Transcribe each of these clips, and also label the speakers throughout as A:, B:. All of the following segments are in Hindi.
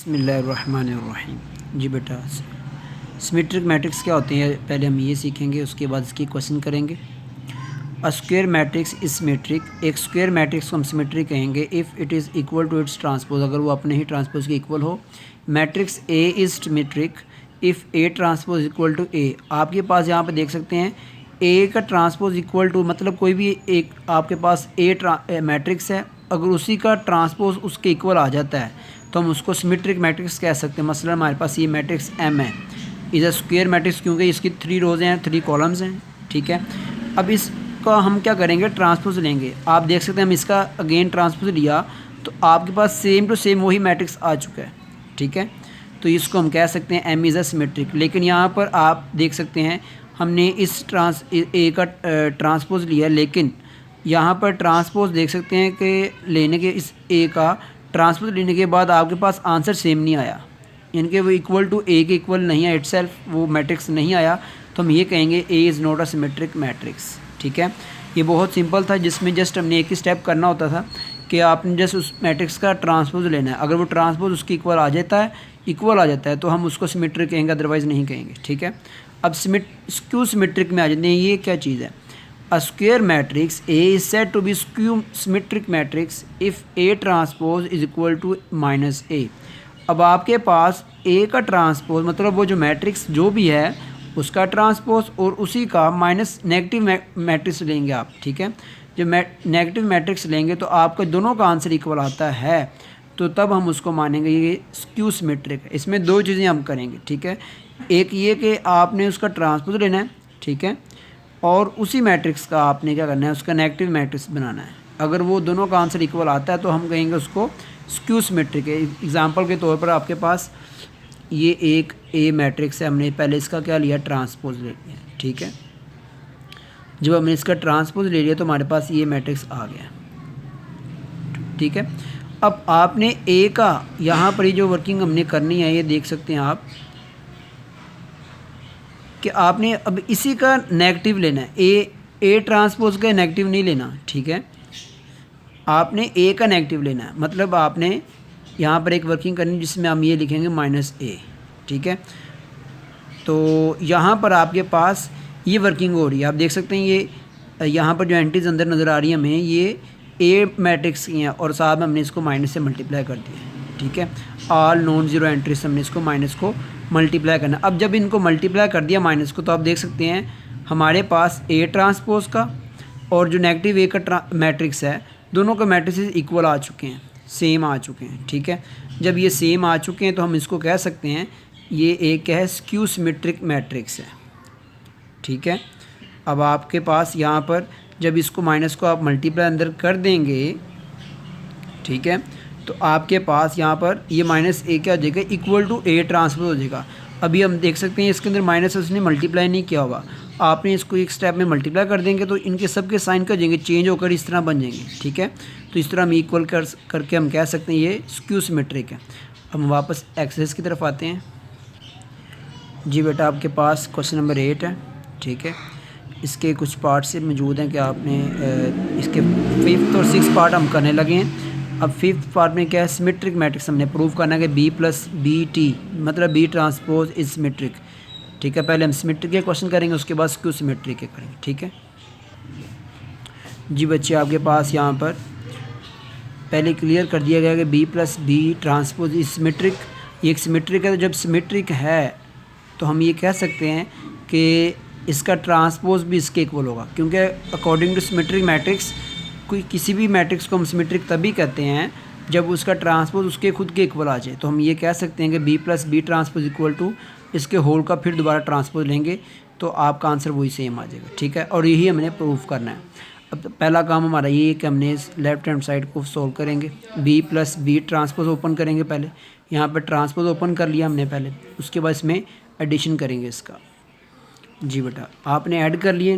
A: बिस्मिल्लाहिर्रहमानिर्रहीम। जी बेटा, सिमेट्रिक मैट्रिक्स क्या होते हैं पहले हम ये सीखेंगे, उसके बाद इसकी क्वेश्चन करेंगे। A square matrix is symmetric. एक स्क्वायर मैट्रिक्स को हम सिमेट्रिक कहेंगे if it is equal to its transpose, अगर वो अपने ही ट्रांसपोज के इक्वल हो। Matrix A is symmetric if A transpose equal to A. आपके पास यहाँ पे देख सकते हैं ए का ट्रांसपोज इक्वल टू, मतलब कोई भी एक आपके पास ए मैट्रिक्स है, अगर उसी का ट्रांसपोज उसके इक्वल आ जाता है तो हम उसको सिमेट्रिक मैट्रिक्स कह सकते हैं। मसलन हमारे पास ये मैट्रिक्स एम है, इज़ अ स्क्वायर मैट्रिक्स क्योंकि इसकी 3 रोज़ हैं, 3 कॉलम्स हैं। ठीक है, अब इसका हम क्या करेंगे, ट्रांसपोज लेंगे। आप देख सकते हैं हम इसका अगेन ट्रांसपोज लिया तो आपके पास सेम टू सेम वही मैट्रिक्स आ चुका है। ठीक है, तो इसको हम कह सकते हैं एम इज़ अ सिमेट्रिक। लेकिन यहाँ पर आप देख सकते हैं हमने इस ए का ट्रांसपोज लिया, लेकिन यहाँ पर ट्रांसपोज देख सकते हैं कि लेने के इस ए का ट्रांसपोज लेने के बाद आपके पास आंसर सेम नहीं आया, यानी कि वो इक्वल टू ए के इक्वल नहीं है, इटसेल्फ वो मैट्रिक्स नहीं आया, तो हम ये कहेंगे A is not a symmetric matrix. ठीक है, ये बहुत सिंपल था, जिसमें जस्ट हमने एक ही स्टेप करना होता था कि आपने जस्ट उस मैट्रिक्स का ट्रांसपोज लेना है। अगर वो ट्रांसपोज उसकी इक्वल आ जाता है तो हम उसको सिमेट्रिक कहेंगे, अदरवाइज़ नहीं कहेंगे। ठीक है, अब स्क्यू सिमेट्रिक में आ जाते हैं। ये क्या चीज़ है? A square matrix A is said to be skew symmetric matrix if A transpose is equal to minus A। अब आपके पास A का ट्रांसपोज, मतलब वो जो मैट्रिक्स जो भी है उसका ट्रांसपोज और उसी का माइनस नेगेटिव मैट्रिक्स लेंगे आप। ठीक है, जब नेगेटिव मैट्रिक्स लेंगे तो आपका दोनों का आंसर इक्वल आता है, तो तब हम उसको मानेंगे ये स्क्यू सिमेट्रिक है। इसमें 2 चीज़ें हम करेंगे। ठीक है, एक ये कि आपने उसका ट्रांसपोज लेना है, ठीक है, और उसी मैट्रिक्स का आपने क्या करना है, उसका नेगेटिव मैट्रिक्स बनाना है। अगर वो दोनों का आंसर इक्वल आता है तो हम कहेंगे उसको स्क्यू सिमेट्रिक है। एग्जांपल के तौर पर आपके पास ये एक ए मैट्रिक्स है, हमने पहले इसका क्या लिया, ट्रांसपोज ले लिया। ठीक है, जब हमने इसका ट्रांसपोज ले लिया तो हमारे पास ये मैट्रिक्स आ गया। ठीक है, अब आपने ए का यहाँ पर ये जो वर्किंग हमने करनी है, ये देख सकते हैं आप कि आपने अब इसी का नेगेटिव लेना है। ए ट्रांसपोज का नेगेटिव नहीं लेना। ठीक है, आपने ए का नेगेटिव लेना है, मतलब आपने यहाँ पर एक वर्किंग करनी जिसमें हम ये लिखेंगे माइनस ए। ठीक है, तो यहाँ पर आपके पास ये वर्किंग हो रही है, आप देख सकते हैं ये यहाँ पर जो एंट्रीज अंदर नज़र आ रही है हमें, ये ए मैट्रिक्स की हैं और साथ में हमने इसको माइनस से मल्टीप्लाई कर दिया। ठीक है, ऑल नॉन ज़ीरो एंट्रीज हमने इसको माइनस को मल्टीप्लाई करना। अब जब इनको मल्टीप्लाई कर दिया माइनस को, तो आप देख सकते हैं हमारे पास ए ट्रांसपोज का और जो नेगेटिव ए का मैट्रिक्स है, दोनों का मैट्रिक्स इक्वल आ चुके हैं, सेम आ चुके हैं। ठीक है, जब ये सेम आ चुके हैं तो हम इसको कह सकते हैं ये एक है स्क्यू सिमेट्रिक मैट्रिक्स है। ठीक है, अब आपके पास यहाँ पर जब इसको माइनस को आप मल्टीप्लाई अंदर कर देंगे, ठीक है, तो आपके पास यहाँ पर ये माइनस ए क्या हो जाएगा, इक्वल टू ए ट्रांसपोज हो जाएगा। अभी हम देख सकते हैं इसके अंदर माइनस उसने मल्टीप्लाई नहीं किया होगा, आपने इसको एक स्टेप में मल्टीप्लाई कर देंगे तो इनके सब के साइन कर जाएंगे, चेंज होकर इस तरह बन जाएंगे। ठीक है, तो इस तरह हम इक्वल करके हम कह सकते हैं ये स्क्यू सिमेट्रिक है। हम वापस एक्सरसाइज की तरफ आते हैं। जी बेटा, आपके पास क्वेश्चन नंबर 8 है। ठीक है, इसके कुछ पार्ट से मौजूद हैं कि आपने इसके 5th और 6th पार्ट हम करने लगे हैं। अब 5th पार्ट में क्या है, सिमेट्रिक मैट्रिक्स हमने प्रूव करना है कि बी प्लस बी टी मतलब बी ट्रांसपोज इज सिमेट्रिक। ठीक है, पहले हम सिमेट्रिक के क्वेश्चन करेंगे, उसके बाद स्क्यू सिमेट्रिक के करेंगे। ठीक है जी बच्चे, आपके पास यहाँ पर पहले क्लियर कर दिया गया कि B plus B transpose is symmetric. ये एक सिमेट्रिक है, तो जब सिमेट्रिक है तो हम ये कह सकते हैं कि इसका ट्रांसपोज भी इसके इक्वल होगा, क्योंकि अकॉर्डिंग टू सिमेट्रिक मैट्रिक्स कोई किसी भी मैट्रिक्स को हम सिमेट्रिक तभी कहते हैं जब उसका ट्रांसपोज उसके खुद के इक्वल आ जाए। तो हम ये कह सकते हैं कि B plus B transpose equal to इसके होल का फिर दोबारा ट्रांसपोज लेंगे तो आपका आंसर वही सेम आ जाएगा। ठीक है, और यही हमने प्रूफ करना है। अब पहला काम हमारा ये है कि हमने इस लेफ्ट हैंड साइड को सॉल्व करेंगे। B plus B transpose open करेंगे, पहले यहाँ पर ट्रांसपोज ओपन कर लिया हमने पहले, उसके बाद इसमें एडिशन करेंगे इसका। जी बेटा, आपने ऐड कर लिए,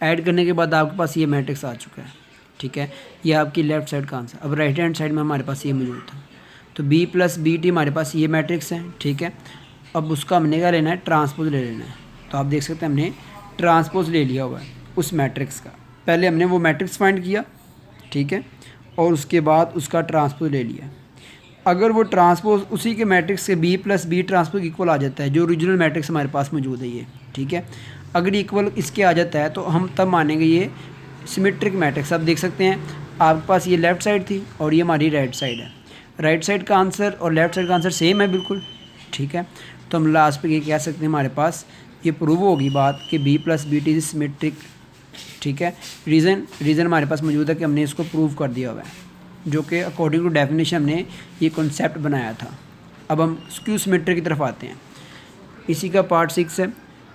A: ऐड करने के बाद आपके पास ये मैट्रिक्स आ चुका है। ठीक है, ये आपकी लेफ्ट साइड का आंसर। अब राइट हैंड साइड में हमारे पास ये मौजूद था, तो बी प्लस बी टी हमारे पास ये मैट्रिक्स है। ठीक है, अब उसका हमने क्या लेना है, ट्रांसपोज ले लेना है। तो आप देख सकते हैं हमने ट्रांसपोज ले लिया हुआ है उस मैट्रिक्स का। पहले हमने वो मैट्रिक्स फाइंड किया, ठीक है, और उसके बाद उसका ट्रांसपोज ले लिया। अगर वो ट्रांसपोज उसी के मैट्रिक्स से B plus B transpose equal आ जाता है, जो ओरिजिनल मैट्रिक्स हमारे पास मौजूद है ये, ठीक है। अगर इक्वल इसके आ जाता है तो हम तब मानेंगे ये सिमेट्रिक मैट्रिक्स। आप देख सकते हैं आपके पास ये लेफ़्ट साइड थी और ये हमारी राइट साइड है। राइट साइड का आंसर और लेफ़्ट साइड का आंसर सेम है बिल्कुल, ठीक है। तो हम लास्ट पे ये कह सकते हैं हमारे पास ये प्रूव होगी बात कि B plus B T is symmetric, ठीक है। रीज़न हमारे पास मौजूद है कि हमने इसको प्रूव कर दिया हुआ है, जो कि अकॉर्डिंग टू डेफिनेशन हमने ये कॉन्सेप्ट बनाया था। अब हम स्क्यू सिमेट्री की तरफ आते हैं। इसी का पार्ट 6 है,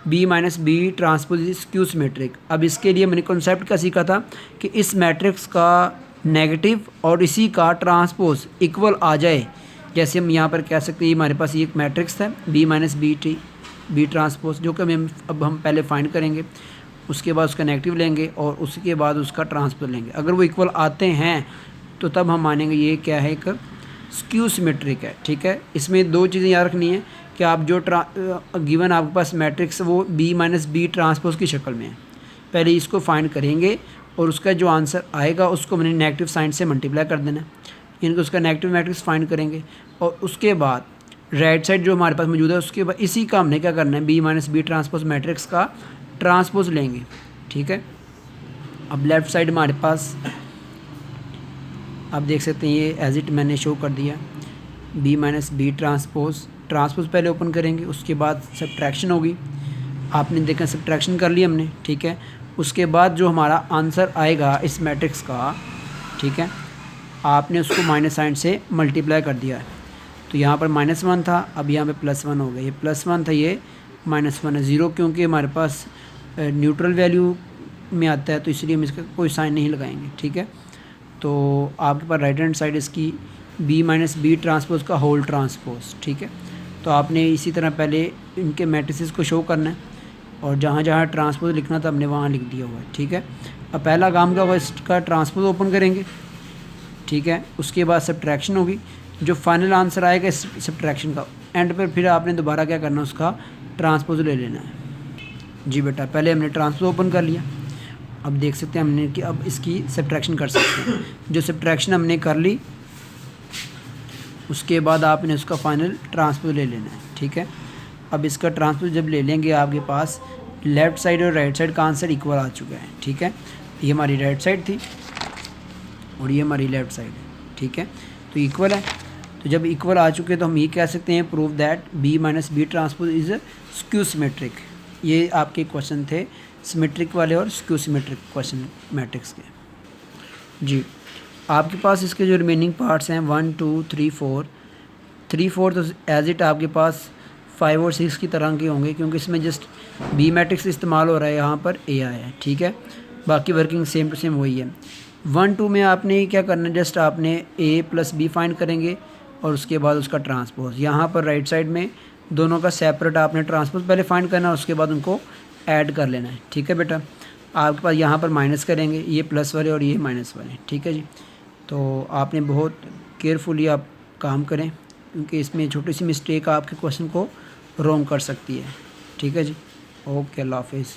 A: B minus B transpose skew symmetric. अब इसके लिए मैंने कॉन्सेप्ट क्या सीखा था कि इस मैट्रिक्स का नेगेटिव और इसी का ट्रांसपोज इक्वल आ जाए। जैसे हम यहाँ पर कह सकते हैं हमारे पास ये एक मैट्रिक्स है बी माइनस बी ट्रांसपोज, जो कि हम पहले फाइंड करेंगे, उसके बाद उसका नेगेटिव लेंगे और उसके बाद उसका ट्रांसपोज लेंगे। अगर वो इक्वल आते हैं तो तब हम मानेंगे ये क्या है, एक स्क्यू सिमेट्रिक है, ठीक है। इसमें दो चीज़ें याद रखनी है कि आप जो गिवन आपके पास मैट्रिक्स वो बी माइनस बी ट्रांसपोज की शक्ल में है, पहले इसको फाइंड करेंगे और उसका जो आंसर आएगा उसको मैंने नेगेटिव साइन से मल्टीप्लाई कर देना है, यानी कि उसका नेगेटिव मैट्रिक्स फाइंड करेंगे और उसके बाद राइट साइड जो हमारे पास मौजूद है उसके बाद इसी का हमने क्या करना है, B minus B transpose matrix का ट्रांसपोज लेंगे, ठीक है। अब लेफ़्ट साइड हमारे पास आप देख सकते हैं ये एज इट मैंने शो कर दिया, बी माइनस बी ट्रांसपोज पहले ओपन करेंगे, उसके बाद सब्ट्रैक्शन होगी। आपने देखा सब्ट्रैक्शन कर लिया हमने, ठीक है। उसके बाद जो हमारा आंसर आएगा इस मैट्रिक्स का, ठीक है, आपने उसको माइनस साइन से मल्टीप्लाई कर दिया है। तो यहाँ पर -1 था, अब यहाँ पे +1 हो गया। ये +1 था, ये -1 है। 0 क्योंकि हमारे पास न्यूट्रल वैल्यू में आता है तो इसलिए हम इसका कोई साइन नहीं लगाएंगे, ठीक है। तो आपके पास राइट हैंड साइड इसकी बी माइनस बी ट्रांसपोज का होल ट्रांसपोज, ठीक है। तो आपने इसी तरह पहले इनके मैट्रिसेस को शो करना है और जहाँ जहाँ ट्रांसपोज लिखना था हमने वहाँ लिख दिया हुआ है, ठीक है। अब पहला काम क्या होगा, इसका ट्रांसपोज ओपन करेंगे, ठीक है। उसके बाद सब्ट्रैक्शन होगी, जो फाइनल आंसर आएगा इस सब्ट्रैक्शन का एंड पर फिर आपने दोबारा क्या करना है, उसका ट्रांसपोज ले लेना है। जी बेटा, पहले हमने ट्रांसपोज ओपन कर लिया, अब देख सकते हैं हमने कि अब इसकी सब्ट्रैक्शन कर सकते हैं। जो सब्ट्रैक्शन हमने कर ली उसके बाद आपने उसका फाइनल ट्रांसपोज ले लेना है, ठीक है। अब इसका ट्रांसपोज जब ले लेंगे आपके पास लेफ़्ट साइड और राइट साइड का आंसर इक्वल आ चुका है, ठीक है। ये हमारी राइट साइड थी और ये हमारी लेफ़्ट साइड है, ठीक है। तो इक्वल है, तो जब इक्वल आ चुके तो हम ये कह सकते हैं prove that B minus B transpose is skew symmetric. ये आपके क्वेश्चन थे सिमेट्रिक वाले और स्क्यू सिमेट्रिक क्वेश्चन मैट्रिक्स के। जी, आपके पास इसके जो रिमेनिंग पार्ट्स हैं 1 2 3 4 तो एज इट आपके पास 5 और 6 की तरह के होंगे, क्योंकि इसमें जस्ट बी मैट्रिक्स इस्तेमाल हो रहा है, यहाँ पर ए आया है, ठीक है। बाकी वर्किंग सेम टू सेम वही है। 1 2 में आपने क्या करना है, जस्ट आपने ए प्लस बी फाइंड करेंगे और उसके बाद उसका ट्रांसपोज। यहाँ पर राइट साइड में दोनों का सेपरेट आपने ट्रांसपोज पहले फाइंड करना है, उसके बाद उनको ऐड कर लेना है, ठीक है बेटा। आपके पास यहाँ पर माइनस करेंगे, ये प्लस वाले और ये माइनस वाले, ठीक है जी। तो आपने बहुत केयरफुली आप काम करें, क्योंकि इसमें छोटी सी मिस्टेक आपके क्वेश्चन को रॉन्ग कर सकती है, ठीक है जी। ओके, अल्लाह हाफिज़।